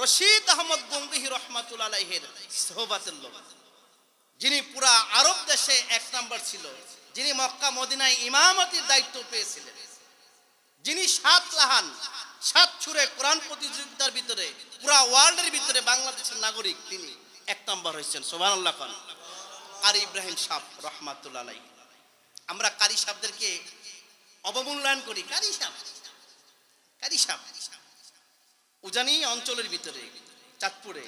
রশিদ আহমদ গঙ্গোহী রহমাতুল্লাহ আলাইহির সোহবাতের লোক, যিনি পুরা আরব দেশে এক নাম্বার ছিল, যিনি মক্কা মদিনায় ইমামতির দায়িত্ব পেয়েছিলেন, যিনি 7 লাহান 7 ছুরে কোরআন প্রতিযোগিতার ভিতরে পুরা ওয়ার্ল্ডের ভিতরে বাংলাদেশের নাগরিক, তিনি এক নাম্বার হয়েছেন। সুবহানাল্লাহ খান কারি ইব্রাহিম সাহেব রহমাতুল্লাহ আলাইহি। আমরা কারি সাহেবদেরকে অবমূল্যায়ন করি। কারি সাহেব উজানি অঞ্চলের ভিতরে চাঁদপুরে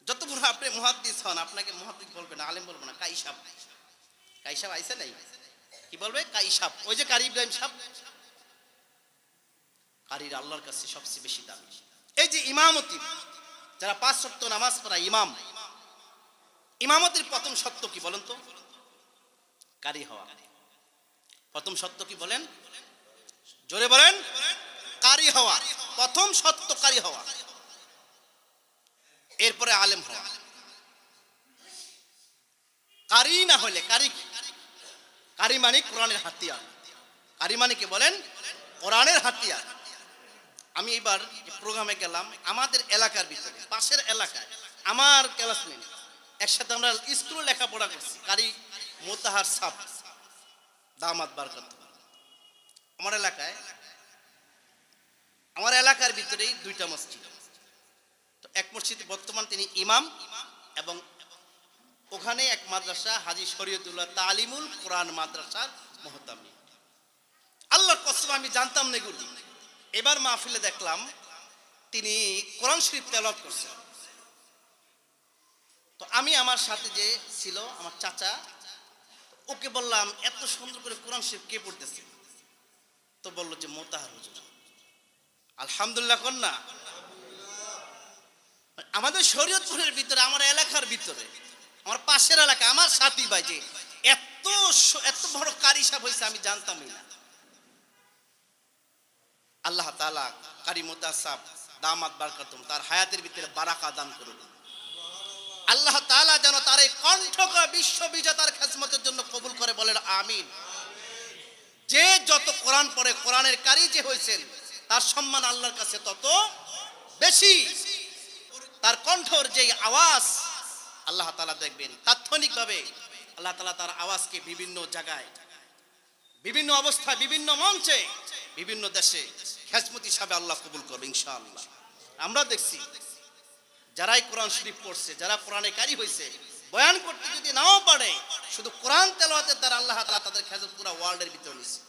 যত বড় আপনি মুহাদ্দিস হন, আপনাকে মুহাদ্দিস বলবে না, আলেম বলবে না, কাই সাহেব আইসে নাই, কি বলবে? কাই সাহেব। ওই যে কারি ইব্রাহিম সাহেব, কারির আল্লাহর কাছে সবচেয়ে বেশি দামি। এই যে ইমামতি, যারা 5 ওয়াক্ত নামাজ পড়ায় ইমাম, ইমামতির প্রথম শর্ত কি বলেন তো? কারি হওয়া। প্রথম শর্ত কি বলেন? জোরে বলেন। কারি হওয়া, প্রথম শর্ত কারি হওয়া। এরপরে আলেম হওয়া। কারি না হলে, কারি মানে কোরআনের হাতিয়ার। কারি মানে কি বলেন? কোরআনের হাতিয়ার। আমি এবার প্রোগ্রামে গেলাম আমাদের এলাকার ভিতরে, পাশের এলাকায় আমার ক্লাসমেট, একসাথে আমরা স্কুলে লেখাপড়া করছি, কারি মোতাহার সাহেব দামাত বারকাত। আমার এলাকার ভিতরেই 2টা মসজিদ। তো এক মসজিদে বর্তমান তিনি ইমাম, এবং ওখানে এক মাদ্রাসা হাজী শরীয়তুল্লাহ তালিমুল কোরআন মাদ্রাসার মুহতামি। আল্লাহর কসম আমি জানতাম না এগুলি। এবার মাহফিলে দেখলাম তিনি কোরআন শরীফ তেলাওয়াত করছেন। তো আমি আমার সাথে যে ছিল আমার চাচা, ওকে বললাম এত সুন্দর করে কোরআন শরীফ কে পড়তেছে? তো বললো যে মোতাহার হুজুর। আলহামদুলিল্লাহ কোন না? আমাদের শরীয়তপুরের ভিতরে, আমার এলাকার ভিতরে, আমার পাশের এলাকা, আমার সাথী ভাই যে এত বড় কারি সাহেব হয়েছে আমি জানতামই না। আল্লাহ তাআলা কারি মোতাহার সাহেব দামাত বারকাতুম তার হায়াতের ভিতরে বারাকা দান করুন। আল্লাহ তাআলা যেন তার এই কণ্ঠকে বিশ্ববিজেতার খেদমতের জন্য কবুল করে, বলেন আমিন। যে যত কোরআন পড়ে, কোরআনের কারি যে হয়েছেন, তার সম্মান আল্লাহর কাছে তত বেশি। তার কণ্ঠর যে আওয়াজ আল্লাহ তাআলা দেখবেন তাৎক্ষণিকভাবে আল্লাহ তাআলা তার আওয়াজকে বিভিন্ন জায়গায়, বিভিন্ন অবস্থায়, বিভিন্ন মঞ্চে, বিভিন্ন দেশে খেদমত হিসাবে আল্লাহ কবুল করবে ইনশাআল্লাহ। আমরা দেখছি যারাই কোরআন শরীফ পড়ছে, যারা কোরআনে কারি হয়েছে, বয়ান করতে যদি নাও পারে, শুধু কোরআন তেলাওয়াতের দ্বারা আল্লাহ তাআলা তাদের খেদমত পুরো ওয়ার্ল্ডের ভিতরে নিছে।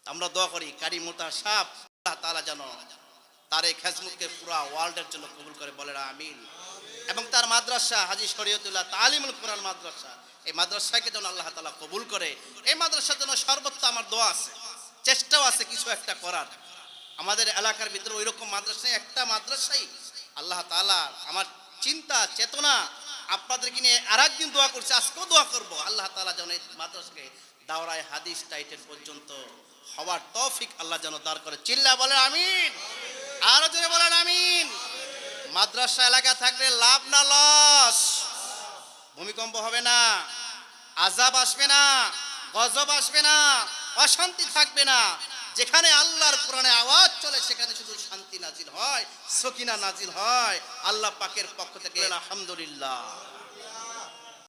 আমরা দোয়া করি কারি মোতাহার সাহেব আল্লাহ তাআলা যেন তার এই খেদমতকে পুরো ওয়ার্ল্ডের জন্য কবুল করে, বলে আমিন। এবং তার মাদ্রাসা হাজী শরীয়তুল্লাহ তালিমুল কোরআন মাদ্রাসা, এই মাদ্রাসাকে যেন আল্লাহ তাআলা কবুল করে। এই মাদ্রাসার জন্য সর্বত্র আমার দোয়া আছে, চেষ্টাও আছে কিছু একটা করার। আমাদের এলাকার ভিতরে ওইরকম মাদ্রাসায়, একটা মাদ্রাসাই আল্লাহ তাআলা, আমার চিন্তা চেতনা আপনাদেরকে নিয়ে আরেকদিন দোয়া করছে, আজকেও দোয়া করব, আল্লাহ তাআলা যেন এই মাদ্রাসাকে দাওরায়ে হাদিস টাইটেল পর্যন্ত হওয়ার তৌফিক আল্লাহ যেন দান করে। চিল্লা বলেন আমিন, আরো জোরে বলেন আমিন। মাদ্রাসা এলাকা থাকলে লাভ না লস? ভূমিকম্প হবে না, আযাব আসবে না, গজব আসবে না, অশান্তি থাকবে না। যেখানে আল্লাহর কোরআনে আওয়াজ চলে সেখানে শুধু শান্তি নাজিল হয়, সকিনা নাজিল হয় আল্লাহ পাকের পক্ষ থেকে। আলহামদুলিল্লাহ।